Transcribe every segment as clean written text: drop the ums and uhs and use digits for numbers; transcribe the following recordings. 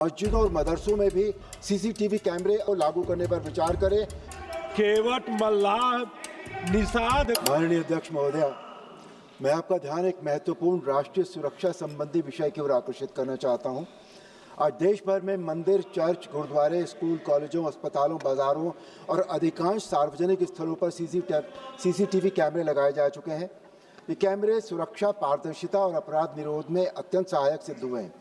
मस्जिदों और मदरसों में भी सीसीटीवी कैमरे को लागू करने पर विचार करें। केवट मल्लाह निषाद। माननीय अध्यक्ष महोदय, मैं आपका ध्यान एक महत्वपूर्ण राष्ट्रीय सुरक्षा संबंधी विषय की ओर आकर्षित करना चाहता हूं। आज देश भर में मंदिर, चर्च, गुरुद्वारे, स्कूल, कॉलेजों, अस्पतालों, बाजारों और अधिकांश सार्वजनिक स्थलों पर सीसीटीवी कैमरे लगाए जा चुके हैं। ये कैमरे सुरक्षा, पारदर्शिता और अपराध निरोध में अत्यंत सहायक सिद्ध हुए हैं,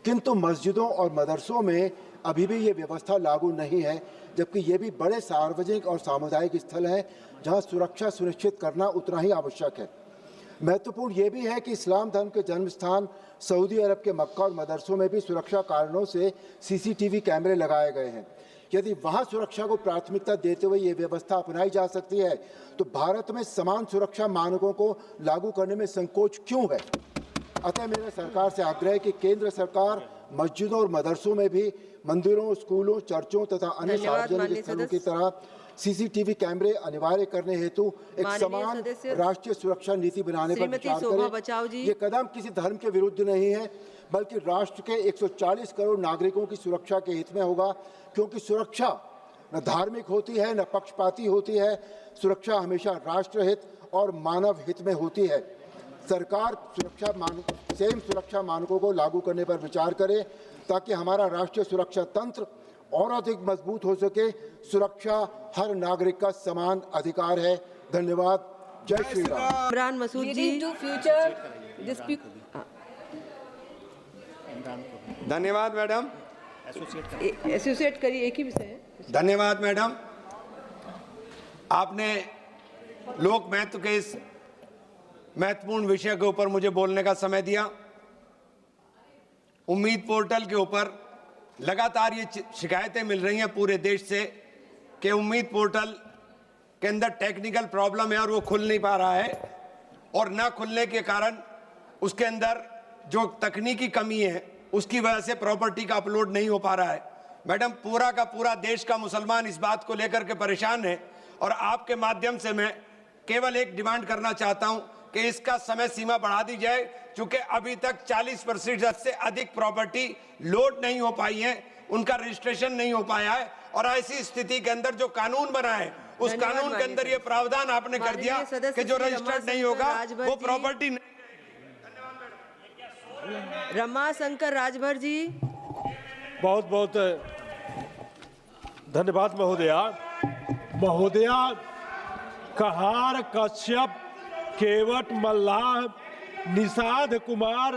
किंतु मस्जिदों और मदरसों में अभी भी ये व्यवस्था लागू नहीं है, जबकि ये भी बड़े सार्वजनिक और सामुदायिक स्थल हैं जहां सुरक्षा सुनिश्चित करना उतना ही आवश्यक है। महत्वपूर्ण ये भी है कि इस्लाम धर्म के जन्म स्थान सऊदी अरब के मक्का और मदरसों में भी सुरक्षा कारणों से सीसीटीवी कैमरे लगाए गए हैं। यदि वहां सुरक्षा को प्राथमिकता देते हुए ये व्यवस्था अपनाई जा सकती है, तो भारत में समान सुरक्षा मानकों को लागू करने में संकोच क्यों है? अतः मेरा सरकार से आग्रह है कि केंद्र सरकार मस्जिदों और मदरसों में भी मंदिरों, स्कूलों, चर्चों तथा अन्य सार्वजनिक स्थलों की तरह सीसीटीवी कैमरे अनिवार्य करने हेतु एक समान राष्ट्रीय सुरक्षा नीति बनाने पर विचार करें। ये कदम किसी धर्म के विरुद्ध नहीं है, बल्कि राष्ट्र के 140 करोड़ नागरिकों की सुरक्षा के हित में होगा, क्योंकि सुरक्षा न धार्मिक होती है, न पक्षपाती होती है। सुरक्षा हमेशा राष्ट्रहित और मानव हित में होती है। सरकार सुरक्षा मानकों को लागू करने पर विचार करे ताकि हमारा राष्ट्रीय सुरक्षा तंत्र और अधिक मजबूत हो सके। सुरक्षा हर नागरिक का समान अधिकार है। धन्यवाद। जय श्री राम। इमरान मसूद जी। धन्यवाद मैडम। एसोसिएट करिए, एक ही विषय है। धन्यवाद मैडम, आपने लोक महत्व के इस महत्वपूर्ण विषय के ऊपर मुझे बोलने का समय दिया। उम्मीद पोर्टल के ऊपर लगातार ये शिकायतें मिल रही हैं पूरे देश से कि उम्मीद पोर्टल के अंदर टेक्निकल प्रॉब्लम है और वो खुल नहीं पा रहा है, और ना खुलने के कारण उसके अंदर जो तकनीकी कमी है उसकी वजह से प्रॉपर्टी का अपलोड नहीं हो पा रहा है। मैडम, पूरा का पूरा देश का मुसलमान इस बात को लेकर के परेशान है, और आपके माध्यम से मैं केवल एक डिमांड करना चाहता हूं कि इसका समय सीमा बढ़ा दी जाए, क्योंकि अभी तक 40% से अधिक प्रॉपर्टी लोड नहीं हो पाई है, उनका रजिस्ट्रेशन नहीं हो पाया है, और ऐसी स्थिति के अंदर जो कानून बना है उस कानून के अंदर ये प्रावधान आपने कर दिया कि जो रजिस्टर्ड नहीं होगा वो प्रॉपर्टी नहीं। रमाशंकर राजभर जी। बहुत बहुत धन्यवाद महोदया। महोदया, कहार, कश्यप, केवट मल्लाह, निषाद कुमार,